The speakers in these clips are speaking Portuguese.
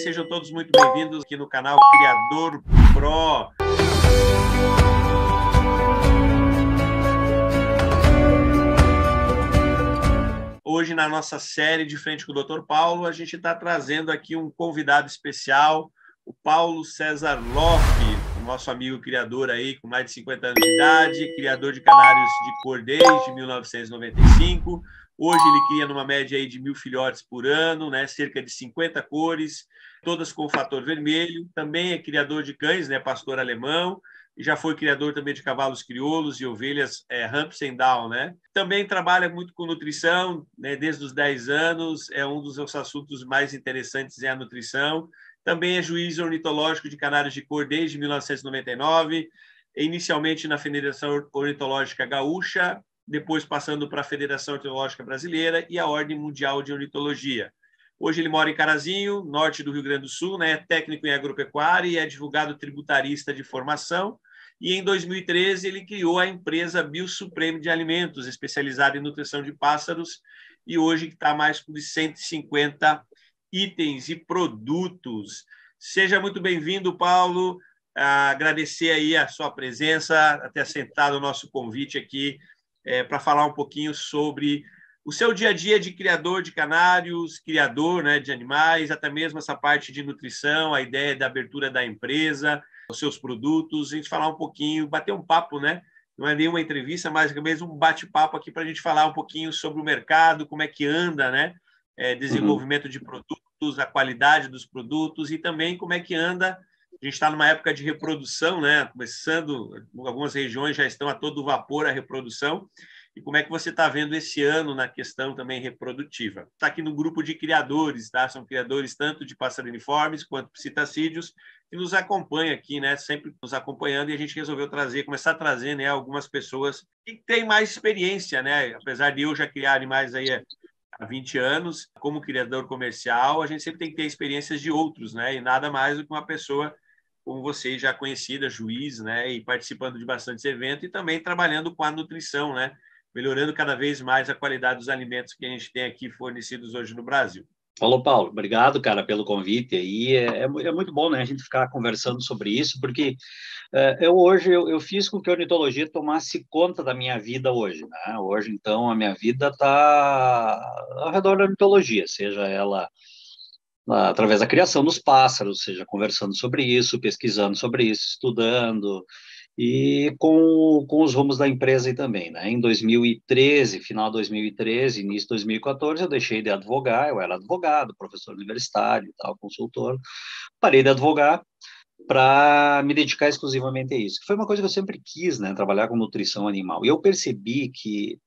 Sejam todos muito bem-vindos aqui no canal Criador Pro. Hoje, na nossa série de frente com o Dr. Paulo, a gente está trazendo aqui um convidado especial, o Paulo César Loff, nosso amigo criador aí com mais de 50 anos de idade, criador de canários de cor desde 1995. Hoje ele cria numa média aí de 1.000 filhotes por ano, né? Cerca de 50 cores, todas com fator vermelho. Também é criador de cães, né? Pastor alemão. E já foi criador também de cavalos crioulos e ovelhas Hampshire Down, né? Também trabalha muito com nutrição, né? Desde os 10 anos. É um dos seus assuntos mais interessantes é a nutrição. Também é juiz ornitológico de canários de cor desde 1999, inicialmente na Federação Ornitológica Gaúcha, depois passando para a Federação Ornitológica Brasileira e a Ordem Mundial de Ornitologia. Hoje ele mora em Carazinho, norte do Rio Grande do Sul, né? É técnico em agropecuária e é advogado tributarista de formação. E em 2013 ele criou a empresa BioSupreme de Alimentos, especializada em nutrição de pássaros, e hoje está mais de 150 itens e produtos. Seja muito bem-vindo, Paulo. Agradecer aí a sua presença, ter aceitado o nosso convite aqui para falar um pouquinho sobre o seu dia a dia de criador de canários, criador, né, de animais, até mesmo essa parte de nutrição, a ideia da abertura da empresa, os seus produtos, a gente falar um pouquinho, bater um papo, né? Não é nenhuma entrevista, mas mesmo um bate-papo aqui para a gente falar um pouquinho sobre o mercado, como é que anda, né? Desenvolvimento de produtos, a qualidade dos produtos e também como é que anda. A gente está numa época de reprodução, né? Começando, algumas regiões já estão a todo vapor a reprodução. E como é que você está vendo esse ano na questão também reprodutiva? Está aqui no grupo de criadores, tá? São criadores tanto de passarinformes quanto psitacídeos que nos acompanham aqui, né? Sempre nos acompanhando, e a gente resolveu começar a trazer, né, algumas pessoas que têm mais experiência, né? Apesar de eu já criar animais aí há 20 anos, como criador comercial, a gente sempre tem que ter experiências de outros, né? E nada mais do que uma pessoa como você, já conhecida, juiz, né? E participando de bastantes eventos e também trabalhando com a nutrição, né? Melhorando cada vez mais a qualidade dos alimentos que a gente tem aqui fornecidos hoje no Brasil. Falou, Paulo. Obrigado, cara, pelo convite. E é muito bom, né, a gente ficar conversando sobre isso, porque eu fiz com que a ornitologia tomasse conta da minha vida hoje, né? Hoje, então, a minha vida está ao redor da ornitologia, seja ela através da criação dos pássaros, seja conversando sobre isso, pesquisando sobre isso, estudando, e com os rumos da empresa aí também, né? Em 2013, final de 2013, início de 2014, eu deixei de advogar, eu era advogado, professor universitário e tal, consultor, parei de advogar para me dedicar exclusivamente a isso. Foi uma coisa que eu sempre quis, né? Trabalhar com nutrição animal. E eu percebi que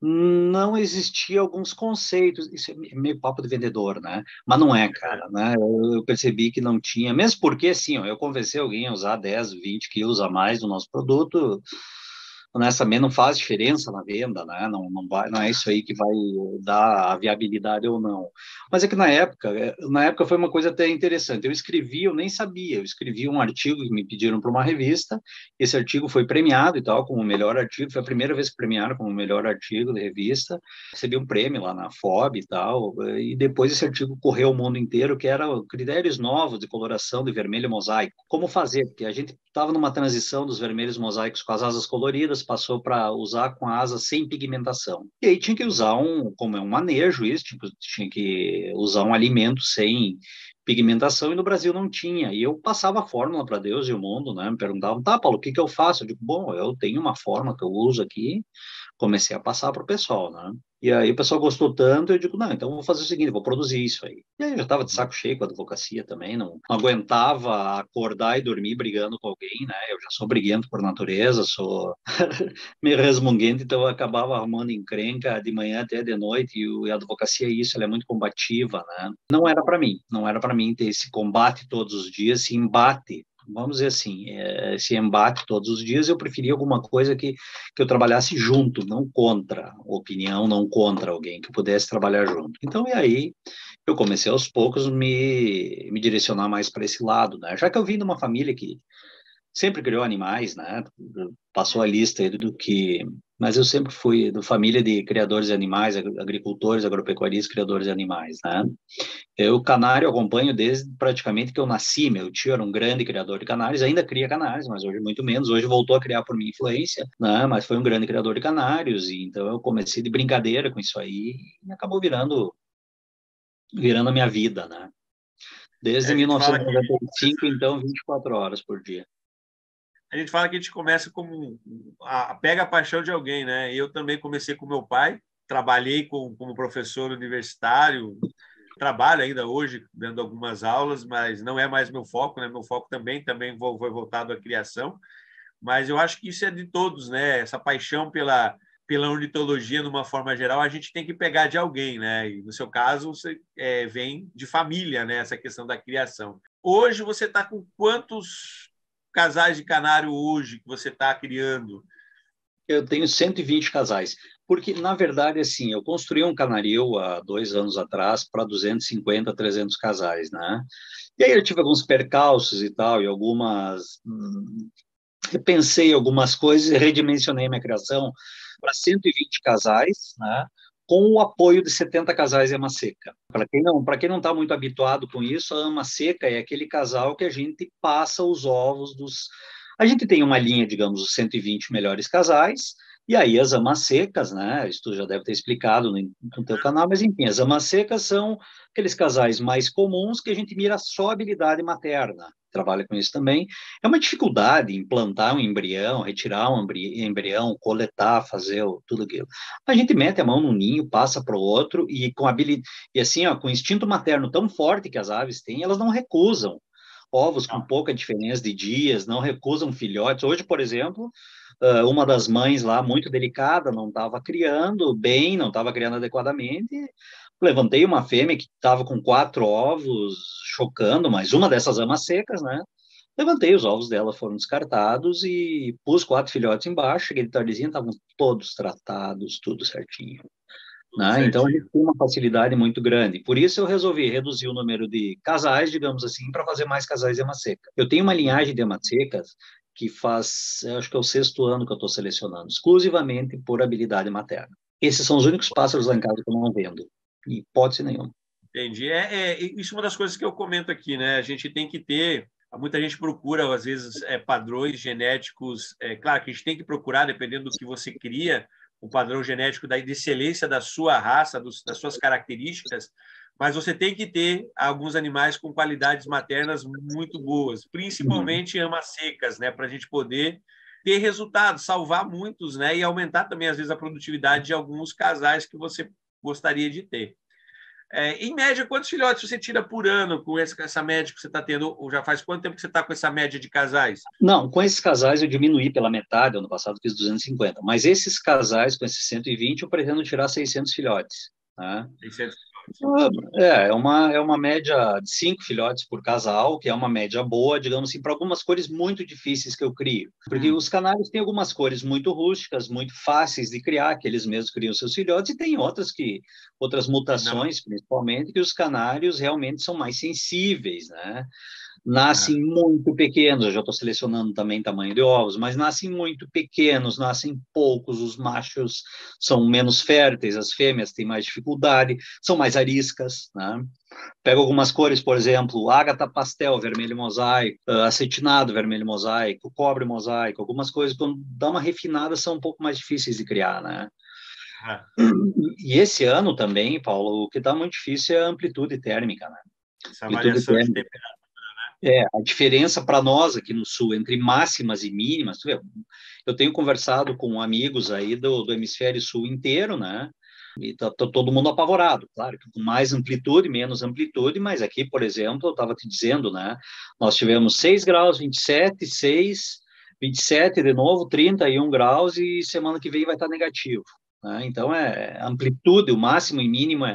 não existia alguns conceitos, isso é meio papo de vendedor, né? Mas não é, cara, né? Eu percebi que não tinha, mesmo porque, assim, ó, eu convenci alguém a usar 10, 20 quilos a mais do nosso produto, honestamente não faz diferença na venda, né? Não é isso aí que vai dar a viabilidade ou não. Mas é que na época foi uma coisa até interessante. Eu nem sabia, eu escrevi um artigo que me pediram para uma revista, esse artigo foi premiado e tal, como o melhor artigo, foi a primeira vez que premiaram como o melhor artigo de revista, recebi um prêmio lá na FOB e tal, e depois esse artigo correu o mundo inteiro, que era critérios novos de coloração de vermelho mosaico. Como fazer? Porque a gente estava numa transição dos vermelhos mosaicos com as asas coloridas, passou para usar com a asa sem pigmentação. E aí tinha que usar como é um manejo isso, tinha que usar um alimento sem pigmentação, e no Brasil não tinha. E eu passava a fórmula para Deus e o mundo, né? Me perguntavam, tá, Paulo, o que eu faço? Eu digo, bom, eu tenho uma fórmula que eu uso aqui, comecei a passar para o pessoal, né? E aí o pessoal gostou tanto, eu digo, não, então eu vou fazer o seguinte, vou produzir isso aí. E aí eu já estava de saco cheio com a advocacia também, não aguentava acordar e dormir brigando com alguém, né? Eu já sou briguento por natureza, sou meio resmunguento, então eu acabava arrumando encrenca de manhã até de noite, e a advocacia é isso, ela é muito combativa, né? Não era para mim ter esse combate todos os dias, esse embate, vamos dizer assim, esse embate todos os dias. Eu preferia alguma coisa que eu trabalhasse junto, não contra opinião, não contra alguém, que eu pudesse trabalhar junto. Então, e aí, eu comecei aos poucos me direcionar mais para esse lado, né? Já que eu vim de uma família que sempre criou animais, né? Passou a lista aí do que... Mas eu sempre fui da família de criadores de animais, agricultores, agropecuaristas, criadores de animais, né? Eu, canário, acompanho desde praticamente que eu nasci. Meu tio era um grande criador de canários, ainda cria canários, mas hoje muito menos. Hoje voltou a criar por minha influência, né? Mas foi um grande criador de canários, e então eu comecei de brincadeira com isso aí e acabou virando a minha vida, né? Desde A gente fala que 1995, então, 24 horas por dia. a gente começa como pega a paixão de alguém, né? Eu também comecei com meu pai, trabalhei como professor universitário, trabalho ainda hoje dando algumas aulas, mas não é mais meu foco, né? Meu foco também foi voltado à criação, mas eu acho que isso é de todos, né? Essa paixão pela ornitologia, de uma forma geral, a gente tem que pegar de alguém, né? E no seu caso, você vem de família, né? Essa questão da criação. Hoje você está com quantos casais de canário hoje que você está criando? Eu tenho 120 casais, porque, na verdade, assim, eu construí um canaril há 2 anos atrás para 250, 300 casais, né? E aí eu tive alguns percalços e tal, e repensei algumas coisas e redimensionei minha criação para 120 casais, né? Com o apoio de 70 casais em ama seca. Para quem não está muito habituado com isso, a ama seca é aquele casal que a gente passa os ovos dos... A gente tem uma linha, digamos, os 120 melhores casais, e aí as amas secas, né? Isso tu já deve ter explicado no teu canal, mas enfim, as amas secas são aqueles casais mais comuns que a gente mira só a habilidade materna. Trabalha com isso também. É uma dificuldade implantar um embrião, retirar um embrião, coletar, fazer tudo aquilo. A gente mete a mão no ninho, passa para o outro e e assim, ó, com o instinto materno tão forte que as aves têm, elas não recusam ovos com pouca diferença de dias, não recusam filhotes. Hoje, por exemplo, uma das mães lá, muito delicada, não estava criando bem, não estava criando adequadamente. Levantei uma fêmea que estava com 4 ovos, chocando, mas uma dessas amas secas, né? Levantei, os ovos dela foram descartados e pus 4 filhotes embaixo. Cheguei de tardezinha, estavam todos tratados, tudo certinho. Tudo Né? Então, a gente certinho. tem uma facilidade muito grande. Por isso, eu resolvi reduzir o número de casais, digamos assim, para fazer mais casais de ama seca. Eu tenho uma linhagem de ama secas que eu acho que é o 6º ano que eu estou selecionando, exclusivamente por habilidade materna. Esses são os únicos pássaros lá em casa que eu não vendo, hipótese nenhuma. Entendi. Isso é uma das coisas que eu comento aqui, né? A gente tem que ter. Muita gente procura, às vezes, padrões genéticos. Claro que a gente tem que procurar, dependendo do que você cria, o padrão genético da excelência da sua raça, das suas características, mas você tem que ter alguns animais com qualidades maternas muito boas, Uhum. principalmente amas secas, né? Para a gente poder ter resultados, salvar muitos, né? E aumentar também, às vezes, a produtividade de alguns casais que você gostaria de ter. Em média, quantos filhotes você tira por ano com essa média que você está tendo? Ou já faz quanto tempo que você está com essa média de casais? Não, com esses casais eu diminuí pela metade, ano passado fiz 250, mas esses casais, com esses 120, eu pretendo tirar 600 filhotes. Né? 600. É uma média de 5 filhotes por casal, que é uma média boa, digamos assim, para algumas cores muito difíceis que eu crio. Porque os canários têm algumas cores muito rústicas, muito fáceis de criar, que eles mesmos criam seus filhotes, e tem outras Não. mutações, principalmente, que os canários realmente são mais sensíveis, né? Ah, Nascem muito pequenos, eu já estou selecionando também tamanho de ovos, mas nascem muito pequenos, nascem poucos, os machos são menos férteis, as fêmeas têm mais dificuldade, são mais ariscas, né? Pego algumas cores, por exemplo, ágata pastel, vermelho mosaico, acetinado, vermelho mosaico, cobre mosaico, algumas coisas, quando dá uma refinada, são um pouco mais difíceis de criar, né? ah. E esse ano também, Paulo, o que está muito difícil é a amplitude térmica, né? Essa Amplitude variação de térmica. temperatura. A diferença para nós aqui no Sul entre máximas e mínimas, tu vê, eu tenho conversado com amigos aí do hemisfério sul inteiro, né? E tá todo mundo apavorado, claro, que com mais amplitude, menos amplitude, mas aqui, por exemplo, eu estava te dizendo, né? Nós tivemos 6 graus, 27, 6, 27 de novo, 31 graus e semana que vem vai estar negativo, né? Então, amplitude, o máximo e mínimo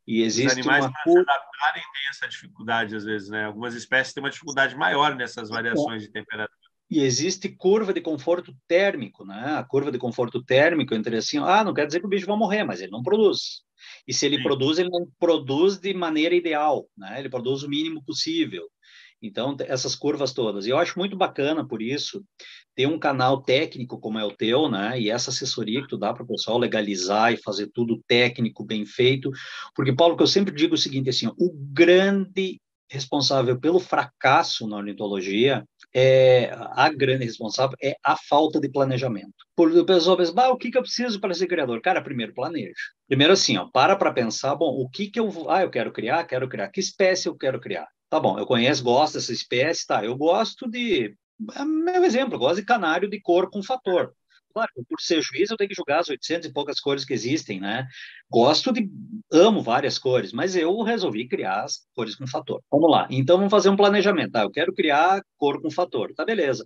e Os existe animais, uma para se adaptarem, têm essa dificuldade, às vezes, né? Algumas espécies têm uma dificuldade maior nessas variações de temperatura. E existe curva de conforto térmico, né? A curva de conforto térmico entre assim, não quer dizer que o bicho vai morrer, mas ele não produz. E se ele Sim. produz, ele não produz de maneira ideal, né? Ele produz o mínimo possível. Então, essas curvas todas. E eu acho muito bacana, por isso, ter um canal técnico como é o teu, né? E essa assessoria que tu dá para o pessoal legalizar e fazer tudo técnico, bem feito. Porque, Paulo, que eu sempre digo o seguinte, assim, ó, o grande responsável pelo fracasso na ornitologia a grande responsável é a falta de planejamento. Por o pessoal pensa, o que eu preciso para ser criador? Cara, primeiro planeja. Primeiro assim, ó, para pensar, bom, o que eu vou, eu quero criar, que espécie eu quero criar? Tá bom, eu conheço, gosto dessa espécie, tá? Eu gosto de, meu exemplo, eu gosto de canário de cor com fator. Claro, por ser juiz, eu tenho que julgar as 800 e poucas cores que existem, né? Amo várias cores, mas eu resolvi criar as cores com fator. Vamos lá, então vamos fazer um planejamento, tá? Eu quero criar cor com fator, tá, beleza.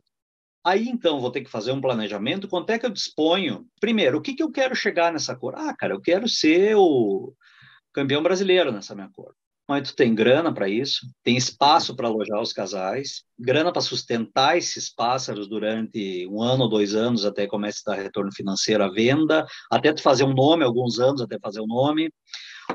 Aí, então, vou ter que fazer um planejamento, quanto é que eu disponho? Primeiro, o que eu quero chegar nessa cor? Cara, eu quero ser o campeão brasileiro nessa minha cor. Mas tu tem grana para isso, tem espaço para alojar os casais, grana para sustentar esses pássaros durante 1 ano ou 2 anos até comece a dar retorno financeiro à venda, até tu fazer um nome, alguns anos até fazer um nome.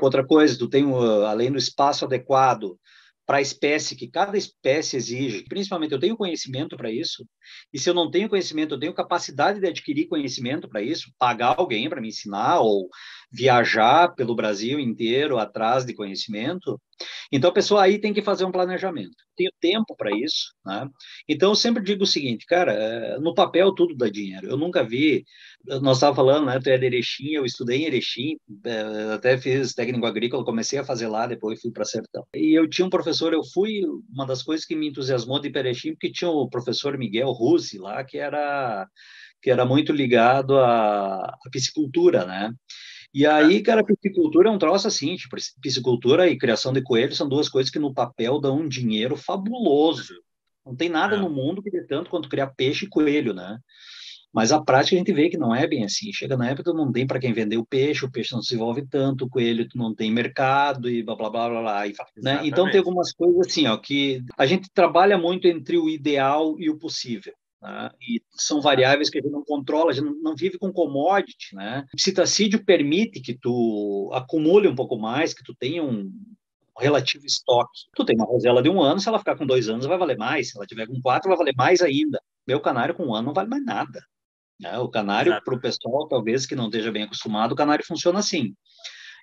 Outra coisa, tu tem, além do espaço adequado para a espécie, que cada espécie exige, principalmente eu tenho conhecimento para isso, e se eu não tenho conhecimento, eu tenho capacidade de adquirir conhecimento para isso, pagar alguém para me ensinar, ou viajar pelo Brasil inteiro atrás de conhecimento. Então, a pessoa aí tem que fazer um planejamento. Tenho tempo para isso, né? Então, eu sempre digo o seguinte, cara, no papel tudo dá dinheiro. Eu nunca vi, nós estávamos falando, né? Tu é de Erechim, eu estudei em Erechim, até fiz técnico agrícola, comecei a fazer lá, depois fui para Sertão. E eu tinha um professor, uma das coisas que me entusiasmou de Erechim, porque tinha o professor Miguel Ruzzi lá, que era muito ligado à piscicultura, né? E aí, cara, piscicultura é um troço assim, tipo, piscicultura e criação de coelhos são duas coisas que no papel dão um dinheiro fabuloso. Não tem nada no mundo que dê tanto quanto criar peixe e coelho, né? Mas a prática a gente vê que não é bem assim. Chega na época, não tem para quem vender o peixe não se desenvolve tanto, o coelho tu não tem mercado e blá, blá, blá, blá, blá, né? Então tem algumas coisas assim, ó, que a gente trabalha muito entre o ideal e o possível. Né? E são variáveis que a gente não controla, a gente não vive com commodity, né? O psitacídeo permite que tu acumule um pouco mais, que tu tenha um relativo estoque. Tu tem uma rosela de 1 ano, se ela ficar com 2 anos, vai valer mais. Se ela tiver com 4, vai valer mais ainda. Meu canário com 1 ano não vale mais nada. Né? O canário, para o pessoal, talvez, que não esteja bem acostumado, o canário funciona assim.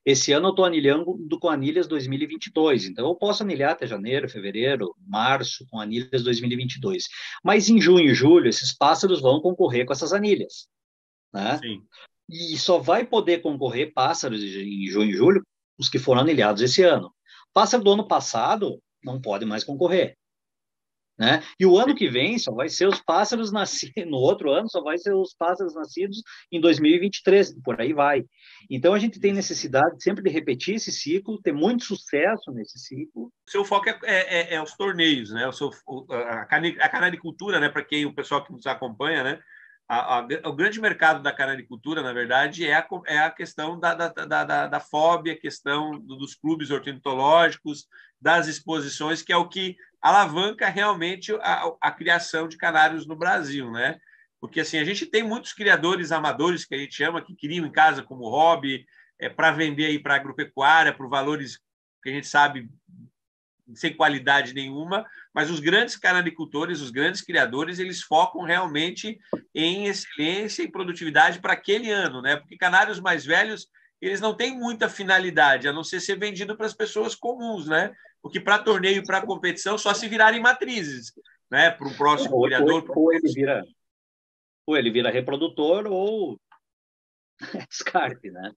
Esse ano eu estou anilhando com anilhas 2022, então eu posso anilhar até janeiro, fevereiro, março, com anilhas 2022. Mas em junho e julho, esses pássaros vão concorrer com essas anilhas. Né? Sim. E só vai poder concorrer pássaros em junho e julho os que foram anilhados esse ano. Pássaro do ano passado não pode mais concorrer. Né? E o ano que vem só vai ser os pássaros nascidos, no outro ano só vai ser os pássaros nascidos em 2023, por aí vai. Então a gente tem necessidade sempre de repetir esse ciclo, ter muito sucesso nesse ciclo. O seu foco é os torneios, né? A canaricultura, né? Para quem o pessoal que nos acompanha, né? O grande mercado da canaricultura, na verdade, é a questão da FOB, a questão dos clubes ornitológicos, das exposições, que é o que alavanca realmente a criação de canários no Brasil, né? Porque assim, a gente tem muitos criadores amadores, que a gente chama, que criam em casa como hobby, para vender aí para a agropecuária, por valores que a gente sabe sem qualidade nenhuma, mas os grandes canaricultores, os grandes criadores, eles focam realmente em excelência e produtividade para aquele ano, né? Porque canários mais velhos, eles não têm muita finalidade, a não ser vendido para as pessoas comuns, né? Porque para torneio e para competição só se virarem matrizes, né? Para um próximo criador. Ou ele vira reprodutor ou descarte, né?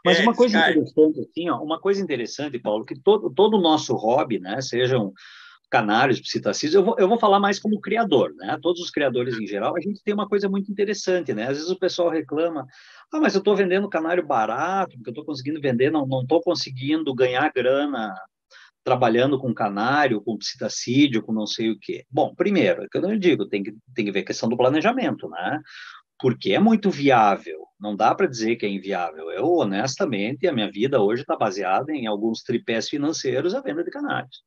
Mas uma coisa interessante, assim, ó, uma coisa interessante, Paulo, que todo o nosso hobby, né, sejam canários, psitacídeos, eu vou falar mais como criador, né? Todos os criadores em geral, a gente tem uma coisa muito interessante, né? Às vezes o pessoal reclama, mas eu estou vendendo canário barato, porque eu estou conseguindo vender, não estou conseguindo ganhar grana trabalhando com canário, com psitacídeo, com não sei o quê. Bom, primeiro, é que eu digo, tem que ver a questão do planejamento, né? Porque é muito viável, não dá para dizer que é inviável. Eu, honestamente, a minha vida hoje está baseada em alguns tripés financeiros a venda de canários.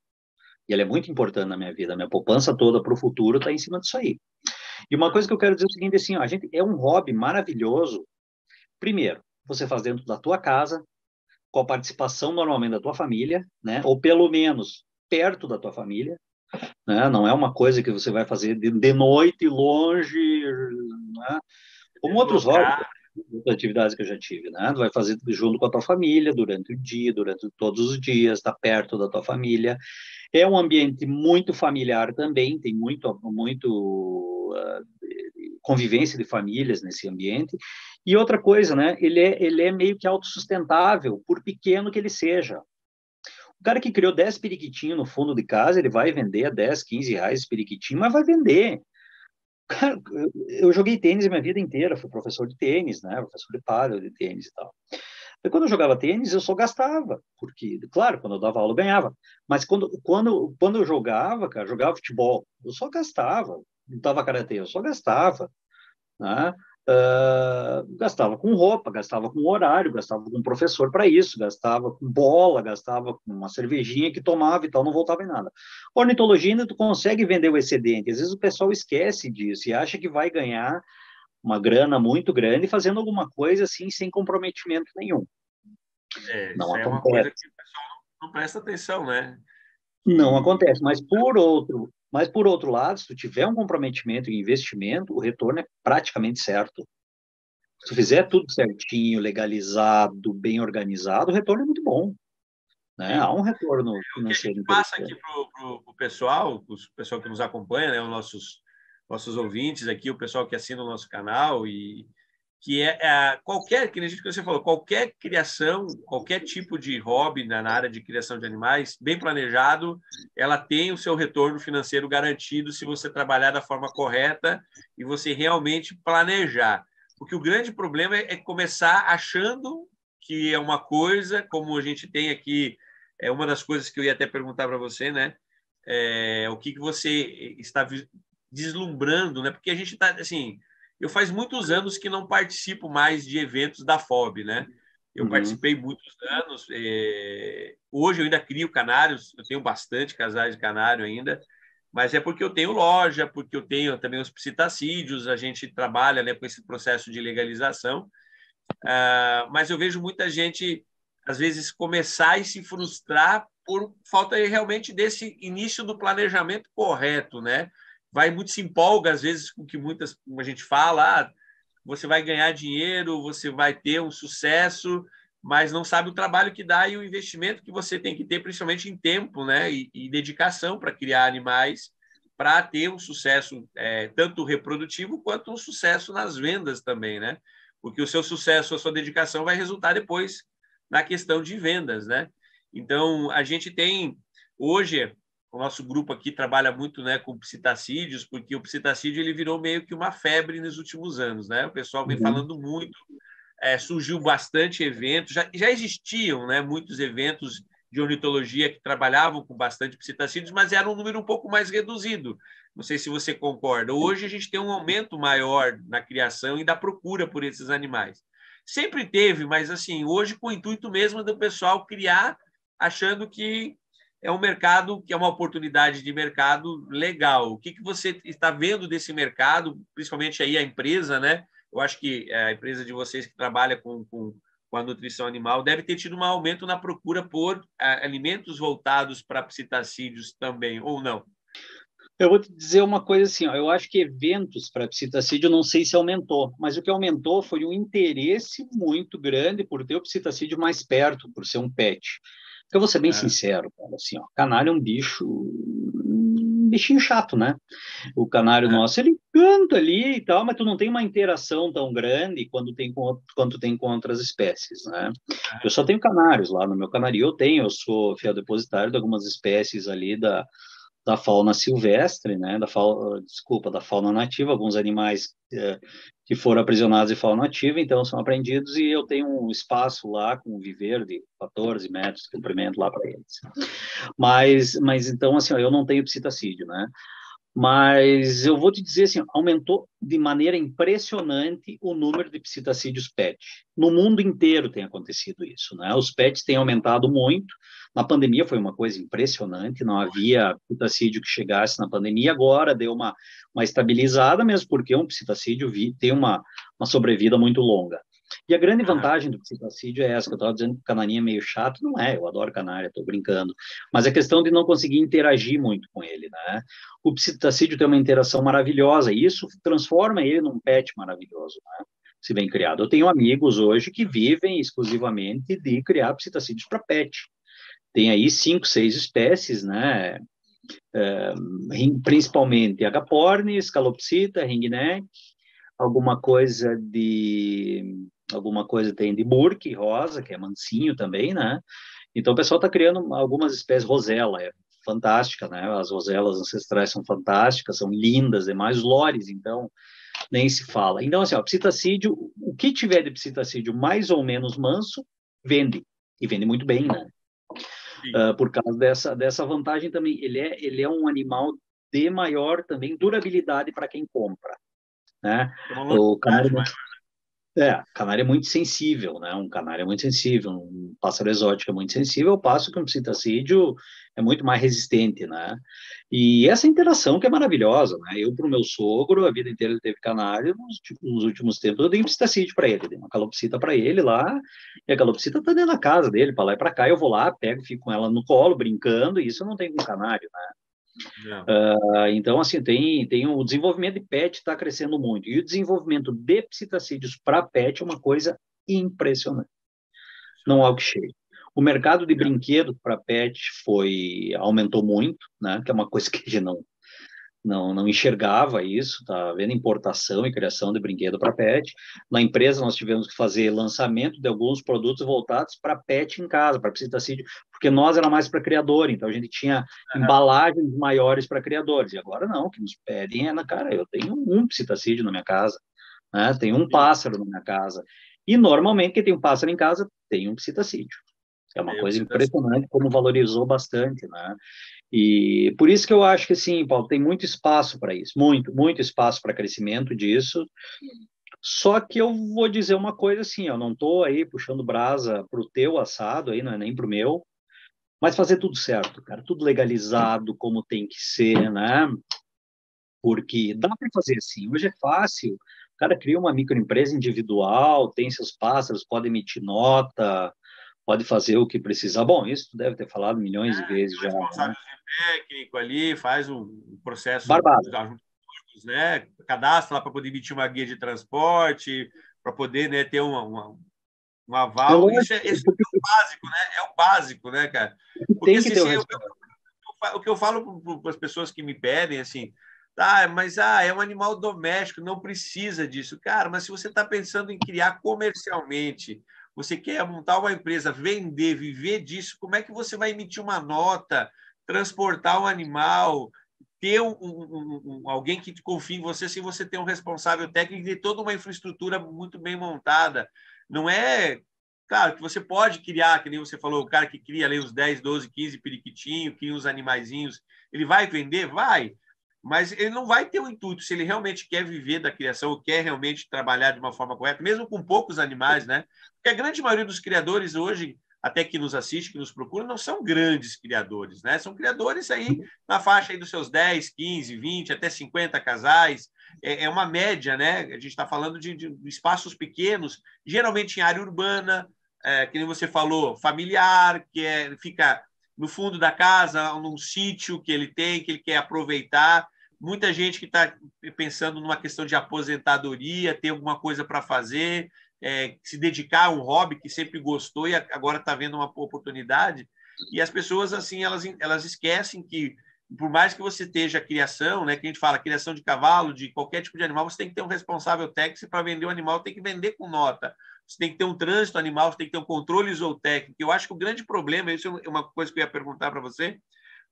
E ela é muito importante na minha vida, a minha poupança toda para o futuro está em cima disso aí. E uma coisa que eu quero dizer é o seguinte, assim, ó, a gente é um hobby maravilhoso. Primeiro, você faz dentro da tua casa, com a participação normalmente da tua família, né? Ou pelo menos perto da tua família, né? Não é uma coisa que você vai fazer de noite, longe, né? Como outros hobbies, Deslocar. outras atividades que eu já tive, né? Tu vai fazer junto com a tua família, durante o dia, durante todos os dias, está perto da tua família. É um ambiente muito familiar também, tem muito convivência de famílias nesse ambiente. E outra coisa, né? Ele é meio que autossustentável, por pequeno que ele seja. O cara que criou 10 periquitinhos no fundo de casa, ele vai vender a 10, 15 reais esse periquitinho, mas vai vender. Cara, eu joguei tênis a minha vida inteira, fui professor de tênis, né? Professor de pádel, de tênis e tal. E quando eu jogava tênis, eu só gastava, porque, claro, quando eu dava aula eu ganhava, mas quando eu jogava, cara, jogava futebol, eu só gastava, lutava karatê, eu só gastava, né? Gastava com roupa, gastava com horário, gastava com professor para isso, gastava com bola, gastava com uma cervejinha que tomava e tal, não voltava em nada. Ornitologia ainda tu consegue vender o excedente, às vezes o pessoal esquece disso e acha que vai ganhar uma grana muito grande fazendo alguma coisa assim sem comprometimento nenhum. Não Isso aí é uma coisa acontece. que o pessoal não presta atenção, né? Não Que acontece, mas por outro lado, se tu tiver um comprometimento em investimento, o retorno é praticamente certo. Se tu fizer tudo certinho, legalizado, bem organizado, o retorno é muito bom, né? sim. Há um retorno O que a financeiro gente passa aqui interessante. para o pessoal, o pessoal que nos acompanha, né, os nossos ouvintes aqui, o pessoal que assina o nosso canal, e que qualquer, que a gente que você falou, qualquer criação, qualquer tipo de hobby na área de criação de animais, bem planejado, ela tem o seu retorno financeiro garantido se você trabalhar da forma correta e você realmente planejar. Porque o grande problema é começar achando que é uma coisa, como a gente tem aqui, é uma das coisas que eu ia até perguntar para você, né? O que você está deslumbrando, né? Porque a gente está, assim, eu faz muitos anos que não participo mais de eventos da FOB, né? Eu Uhum, participei muitos anos. Hoje eu ainda crio canários, eu tenho bastante casais de canário ainda, mas é porque eu tenho loja, porque eu tenho também os psitacídeos, a gente trabalha, né, com esse processo de legalização. Mas eu vejo muita gente, às vezes, começar e se frustrar por falta realmente desse início do planejamento correto, né? Vai muito se empolga, às vezes, com o que como a gente fala, você vai ganhar dinheiro, você vai ter um sucesso, mas não sabe o trabalho que dá e o investimento que você tem que ter, principalmente em tempo, né? E dedicação para criar animais, para ter um sucesso tanto reprodutivo quanto um sucesso nas vendas também, né? Porque o seu sucesso, a sua dedicação vai resultar depois na questão de vendas, né? Então, a gente tem hoje o nosso grupo aqui trabalha muito, né, com psitacídeos, porque o psitacídeo ele virou meio que uma febre nos últimos anos, né? O pessoal vem uhum. falando muito, surgiu bastante eventos, já existiam, né, muitos eventos de ornitologia que trabalhavam com bastante psitacídeos, mas era um número um pouco mais reduzido. Não sei se você concorda. Hoje a gente tem um aumento maior na criação e da procura por esses animais. Sempre teve, mas assim, hoje com o intuito mesmo do pessoal criar, achando que é um mercado, que é uma oportunidade de mercado legal. O que você está vendo desse mercado, principalmente aí a empresa, né? Eu acho que a empresa de vocês que trabalha com a nutrição animal deve ter tido um aumento na procura por alimentos voltados para psitacídeos também, ou não? Eu vou te dizer uma coisa assim, ó, eu acho que eventos para psitacídeo, não sei se aumentou, mas o que aumentou foi um interesse muito grande por ter o psitacídeo mais perto, por ser um pet. Eu vou ser bem sincero, cara, assim, ó, canário é um bichinho chato, né? O canário nosso, ele canta ali e tal, mas tu não tem uma interação tão grande quanto tem com outras espécies, né? Eu só tenho canários lá no meu canarinho, eu sou fiel depositário de algumas espécies ali da fauna silvestre, né, da fauna nativa, alguns animais que foram aprisionados de fauna nativa, então são apreendidos e eu tenho um espaço lá com um viveiro de 14 metros de comprimento lá para eles. Mas então, assim, ó, eu não tenho psitacídeo, né? Mas eu vou te dizer assim, aumentou de maneira impressionante o número de psitacídeos PET. No mundo inteiro tem acontecido isso, né? Os PETs têm aumentado muito. Na pandemia foi uma coisa impressionante, não havia psitacídeo que chegasse na pandemia, agora deu uma estabilizada, mesmo porque um psitacídeo tem uma sobrevida muito longa. E a grande vantagem do psitacídeo é essa, que eu estava dizendo que o canarinho é meio chato, não é, eu adoro canária, estou brincando, mas a questão de não conseguir interagir muito com ele, né? O psitacídeo tem uma interação maravilhosa, e isso transforma ele num pet maravilhoso, né? Se bem criado. Eu tenho amigos hoje que vivem exclusivamente de criar psitacídeos para pet. Tem aí 5, 6 espécies, né? Principalmente agapornis, calopsita, ringneck, alguma coisa tem de burke rosa, que é mansinho também, né? Então o pessoal está criando algumas espécies, rosela, é fantástica, né? As roselas ancestrais são fantásticas, são lindas, demais, os lores, então nem se fala. Então assim, ó, psitacídeo, o que tiver de psitacídeo mais ou menos manso, vende, e vende muito bem, né? Por causa dessa vantagem também. Ele é um animal de maior também durabilidade para quem compra, né? O canário, canário é muito sensível, né? Um canário é muito sensível, um pássaro exótico é muito sensível, ao passo que um psitacídeo é muito mais resistente, né? E essa interação que é maravilhosa, né? Eu, para o meu sogro, a vida inteira ele teve canário, nos últimos tempos eu dei um psitacídeo para ele, dei uma calopsita para ele lá, e a calopsita está dentro da casa dele, para lá e para cá, eu vou lá, pego, fico com ela no colo, brincando, e isso eu não tenho com canário, né? Então, assim, tem o desenvolvimento de pet está crescendo muito. E o desenvolvimento de psitacídeos para pet é uma coisa impressionante. Não há o que chegue. O mercado de brinquedos para pet aumentou muito, né? Que é uma coisa que a gente não enxergava isso, tá vendo importação e criação de brinquedo para pet. Na empresa nós tivemos que fazer lançamento de alguns produtos voltados para pet em casa, para psitacídeo, porque nós era mais para criador, então a gente tinha embalagens maiores para criadores, e agora não, o que nos pedem é, cara, eu tenho um psitacídeo na minha casa, né? Tenho um pássaro na minha casa, e normalmente quem tem um pássaro em casa tem um psitacídeo. É uma coisa impressionante como valorizou bastante, né? E por isso que eu acho que, sim, Paulo, tem muito espaço para isso, muito, muito espaço para crescimento disso. Só que eu vou dizer uma coisa assim, eu não estou aí puxando brasa para o teu assado, aí, não é nem para o meu, mas fazer tudo certo, cara, tudo legalizado, como tem que ser, né? Porque dá para fazer assim, hoje é fácil, o cara cria uma microempresa individual, tem seus pássaros, pode emitir nota, pode fazer o que precisar. Bom, isso tu deve ter falado milhões de vezes já, né? Técnico ali, faz um processo, Barbado. né? Cadastra lá para poder emitir uma guia de transporte, para poder, né, ter um aval. Isso é o básico, né? É o básico, né, cara? Porque tem que ter o que eu falo para as pessoas que me pedem, assim, tá, mas é um animal doméstico, não precisa disso. Cara, mas se você está pensando em criar comercialmente, você quer montar uma empresa, vender, viver disso, como é que você vai emitir uma nota, transportar um animal, ter alguém que confie em você, se você tem um responsável técnico e toda uma infraestrutura muito bem montada? Não é... Claro que você pode criar, que nem você falou, o cara que cria ali os 10, 12, 15 periquitinhos, cria uns animaizinhos, ele vai vender? Vai. Mas ele não vai ter o intuito, se ele realmente quer viver da criação, ou quer realmente trabalhar de uma forma correta, mesmo com poucos animais, né? Porque a grande maioria dos criadores hoje, até que nos assiste, que nos procura, não são grandes criadores, né? São criadores aí na faixa aí dos seus 10, 15, 20, até 50 casais. É uma média, né? A gente está falando de espaços pequenos, geralmente em área urbana, que nem você falou, familiar, fica no fundo da casa, num sítio que ele tem, que ele quer aproveitar. Muita gente que está pensando numa questão de aposentadoria, ter alguma coisa para fazer, se dedicar a um hobby que sempre gostou e agora está vendo uma oportunidade. E as pessoas, assim, elas esquecem que, por mais que você esteja a criação, né, que a gente fala, criação de cavalo, de qualquer tipo de animal, você tem que ter um responsável técnico para vender o animal, tem que vender com nota. Você tem que ter um trânsito animal, você tem que ter um controle zootécnico. Eu acho que o grande problema, isso é uma coisa que eu ia perguntar para você,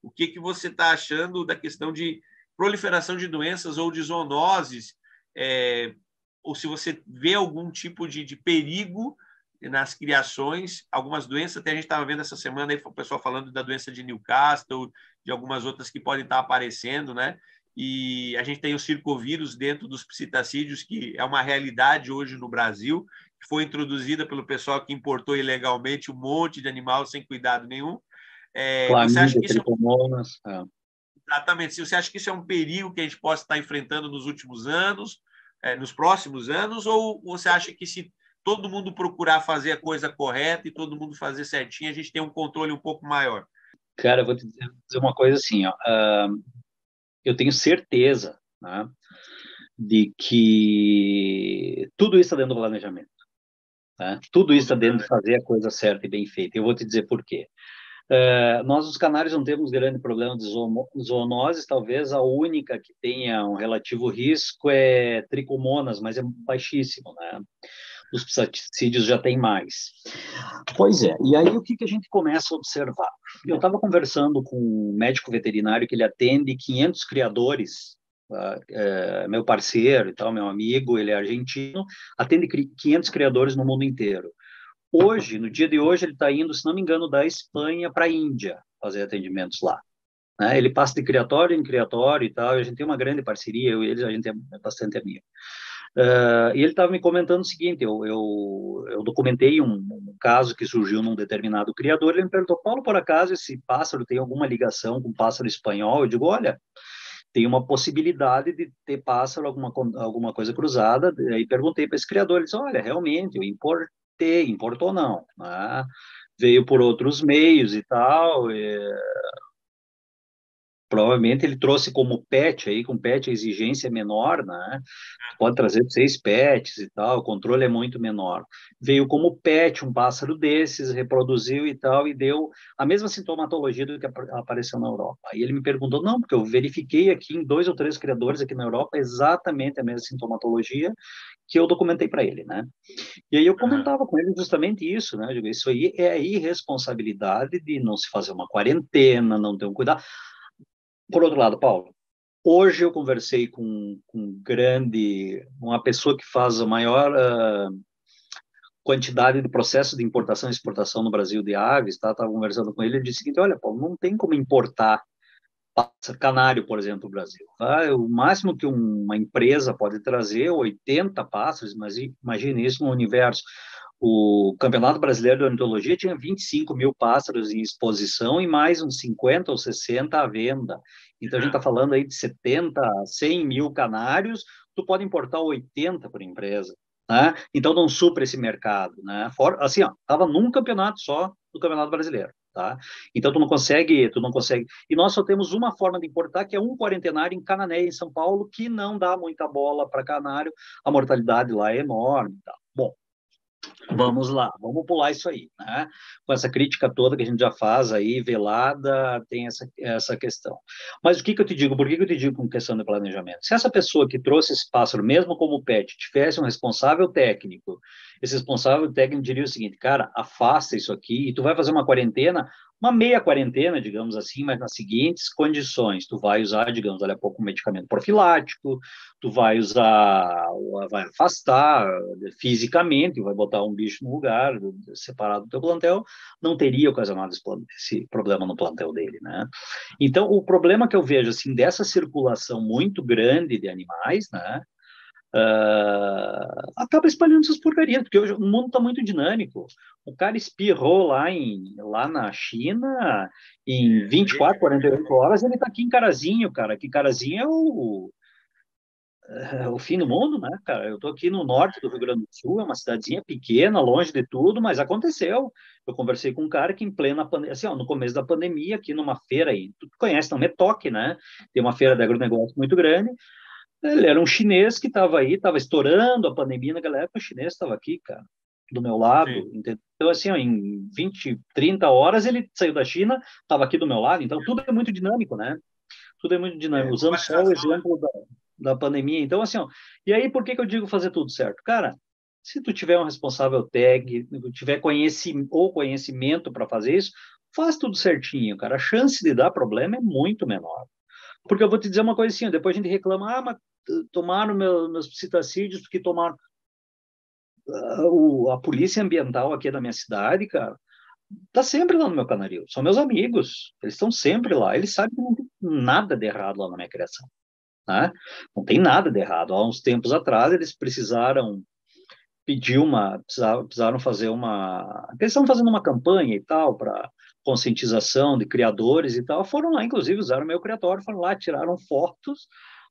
o que você está achando da questão de proliferação de doenças ou de zoonoses, ou se você vê algum tipo de perigo nas criações, algumas doenças, até a gente estava vendo essa semana aí o pessoal falando da doença de Newcastle, de algumas outras que podem estar aparecendo, né? E a gente tem o circovírus dentro dos psitacídeos, que é uma realidade hoje no Brasil, que foi introduzida pelo pessoal que importou ilegalmente um monte de animal sem cuidado nenhum. Você acha que isso Exatamente. Se você acha que isso é um perigo que a gente possa estar enfrentando nos últimos anos, nos próximos anos, ou você acha que se todo mundo procurar fazer a coisa correta e todo mundo fazer certinho, a gente tem um controle um pouco maior? Cara, eu vou te dizer uma coisa assim, ó, eu tenho certeza, né, de que tudo isso está dentro do planejamento. Né? Tudo isso está dentro de fazer a coisa certa e bem feita. Eu vou te dizer por quê. Nós, os canários, não temos grande problema de zoonoses, talvez a única que tenha um relativo risco é tricomonas, mas é baixíssimo, né? Os psicídeos já tem mais. Pois é, e aí o que a gente começa a observar? Eu estava conversando com um médico veterinário que ele atende 500 criadores, meu parceiro e tal, meu amigo, ele é argentino, atende 500 criadores no mundo inteiro. Hoje, no dia de hoje, ele está indo, se não me engano, da Espanha para a Índia fazer atendimentos lá. Né? Ele passa de criatório em criatório e tal, e a gente tem uma grande parceria, eu e ele, a gente é bastante amigo. E ele estava me comentando o seguinte, eu documentei um caso que surgiu num determinado criador, ele me perguntou, Paulo, por acaso esse pássaro tem alguma ligação com pássaro espanhol? Eu digo, olha, tem uma possibilidade de ter pássaro, alguma coisa cruzada, aí perguntei para esse criador, ele disse, olha, realmente, eu importou não, né? Veio por outros meios e tal, provavelmente ele trouxe como pet, aí com pet a exigência é menor, né? Pode trazer 6 pets e tal, o controle é muito menor. Veio como pet um pássaro desses, reproduziu e tal, e deu a mesma sintomatologia do que apareceu na Europa. Aí ele me perguntou, não, porque eu verifiquei aqui em 2 ou 3 criadores aqui na Europa exatamente a mesma sintomatologia que eu documentei para ele, né? E aí eu comentava com ele justamente isso, né? Eu digo, isso aí é a irresponsabilidade de não se fazer uma quarentena, não ter um cuidado. Por outro lado, Paulo, hoje eu conversei com uma pessoa que faz a maior quantidade de processos de importação e exportação no Brasil de aves, tá? Estava conversando com ele, ele disse o seguinte, olha, Paulo, não tem como importar canário, por exemplo, do Brasil. Tá? O máximo que uma empresa pode trazer é 80 pássaros, mas imagine isso no universo. O Campeonato Brasileiro de Ornitologia tinha 25 mil pássaros em exposição e mais uns 50 ou 60 à venda. Então, a gente está falando aí de 70 a 100 mil canários, tu pode importar 80 por empresa. Né? Então, não supra esse mercado. Né? Assim, estava num campeonato só do Campeonato Brasileiro. Tá? Então, tu não consegue. E nós só temos uma forma de importar, que é um quarentenário em Canané, em São Paulo, que não dá muita bola para canário, a mortalidade lá é enorme. Tá? Bom, vamos lá, vamos pular isso aí, né? Com essa crítica toda que a gente já faz aí, velada, tem essa questão. Mas o que eu te digo, por que eu te digo com questão de planejamento? Se essa pessoa que trouxe esse pássaro, mesmo como pet, tivesse um responsável técnico, esse responsável técnico diria o seguinte, cara, afasta isso aqui e tu vai fazer uma quarentena, uma meia quarentena, digamos assim, mas nas seguintes condições. Tu vai usar, digamos, olha, pouco medicamento profilático, tu vai usar, vai afastar fisicamente, vai botar um bicho no lugar, separado do teu plantel, não teria ocasionado esse problema no plantel dele, né? Então, o problema que eu vejo, assim, dessa circulação muito grande de animais, né? Acaba espalhando essas porcarias, porque hoje o mundo está muito dinâmico. O cara espirrou lá na China, em 24, 48 horas, ele está aqui em Carazinho, cara. Que Carazinho é o fim do mundo, né, cara? Eu estou aqui no norte do Rio Grande do Sul, é uma cidadezinha pequena, longe de tudo, mas aconteceu. Eu conversei com um cara que em plena pandemia, assim, ó, no começo da pandemia, aqui numa feira aí, tu conhece, não, Metoque, né? Tem uma feira de agronegócio muito grande. Ele era um chinês que estava aí, estava estourando a pandemia naquela época, o chinês estava aqui, cara, do meu lado, entendeu? Então, assim, ó, em 20, 30 horas ele saiu da China, estava aqui do meu lado, então tudo é muito dinâmico, né? Tudo é muito dinâmico, usando só o exemplo da pandemia. Então, assim, ó, e aí por que eu digo fazer tudo certo? Cara, se tu tiver um responsável técnico, tiver conhecimento para fazer isso, faz tudo certinho, cara. A chance de dar problema é muito menor. Porque eu vou te dizer uma coisa assim, depois a gente reclama, mas tomaram meus psitacídeos porque tomaram a polícia ambiental aqui da minha cidade, cara, tá sempre lá no meu canaril. São meus amigos, eles estão sempre lá. Eles sabem que não tem nada de errado lá na minha criação, né? Não tem nada de errado. Há uns tempos atrás eles precisaram precisaram fazer eles estão fazendo uma campanha e tal para conscientização de criadores e tal. Foram lá, inclusive usaram o meu criatório, foram lá, tiraram fotos.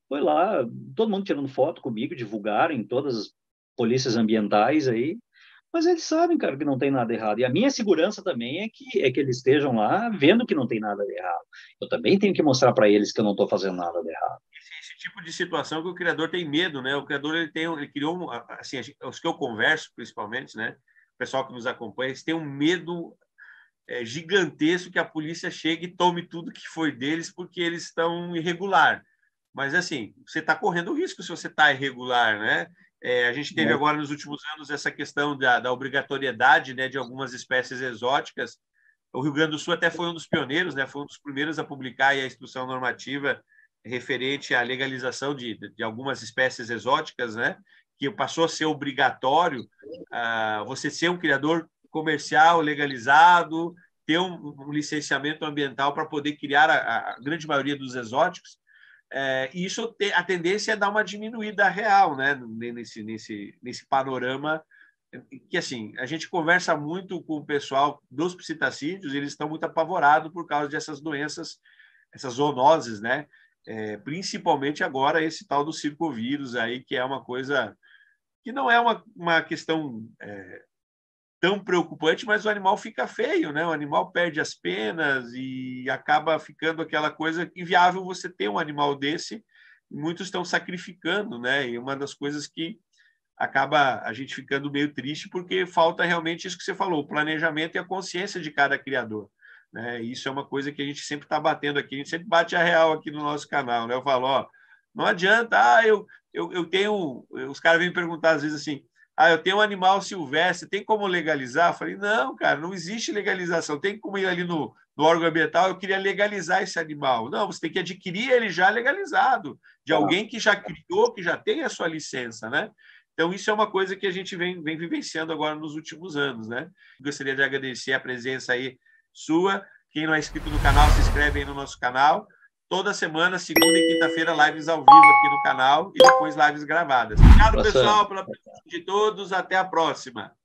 Foi lá, todo mundo tirando foto comigo, divulgaram em todas as polícias ambientais aí. Mas eles sabem, cara, que não tem nada errado. E a minha segurança também é que eles estejam lá vendo que não tem nada de errado. Eu também tenho que mostrar para eles que eu não estou fazendo nada de errado. Esse tipo de situação que o criador tem medo, né? O criador ele criou assim, os que eu converso principalmente, né? O pessoal que nos acompanha, eles têm um medo gigantesco que a polícia chegue e tome tudo que foi deles porque eles estão irregular. Mas assim, você está correndo risco se você está irregular, né? A gente teve agora nos últimos anos essa questão da obrigatoriedade, né, de algumas espécies exóticas. O Rio Grande do Sul até foi um dos pioneiros, né? Foi um dos primeiros a publicar a instrução normativa referente à legalização de algumas espécies exóticas, né? Que passou a ser obrigatório você ser um criador comercial legalizado, ter um licenciamento ambiental para poder criar a grande maioria dos exóticos. E isso a tendência é dar uma diminuída real, né? Nesse panorama que assim a gente conversa muito com o pessoal dos psitacídeos, eles estão muito apavorados por causa dessas doenças, essas zoonoses, né? Principalmente agora esse tal do circovírus aí, que é uma coisa que não é uma questão tão preocupante, mas o animal fica feio, né? O animal perde as penas e acaba ficando aquela coisa inviável você ter um animal desse. Muitos estão sacrificando, né? E uma das coisas que acaba a gente ficando meio triste porque falta realmente isso que você falou, o planejamento e a consciência de cada criador, né? Isso é uma coisa que a gente sempre está batendo aqui, a gente sempre bate a real aqui no nosso canal, né? Eu falo, ó, não adianta, eu tenho, os caras vêm me perguntar às vezes assim, eu tenho um animal silvestre, tem como legalizar? Eu falei, não, cara, não existe legalização, tem como ir ali no órgão ambiental, eu queria legalizar esse animal. Não, você tem que adquirir ele já legalizado, de alguém que já criou, que já tem a sua licença, né? Então, isso é uma coisa que a gente vem vivenciando agora nos últimos anos, né? Gostaria de agradecer a presença aí sua. Quem não é inscrito no canal, se inscreve aí no nosso canal. Toda semana, segunda e quinta-feira, lives ao vivo aqui no canal e depois lives gravadas. Obrigado, pessoal, pela presença de todos. Até a próxima.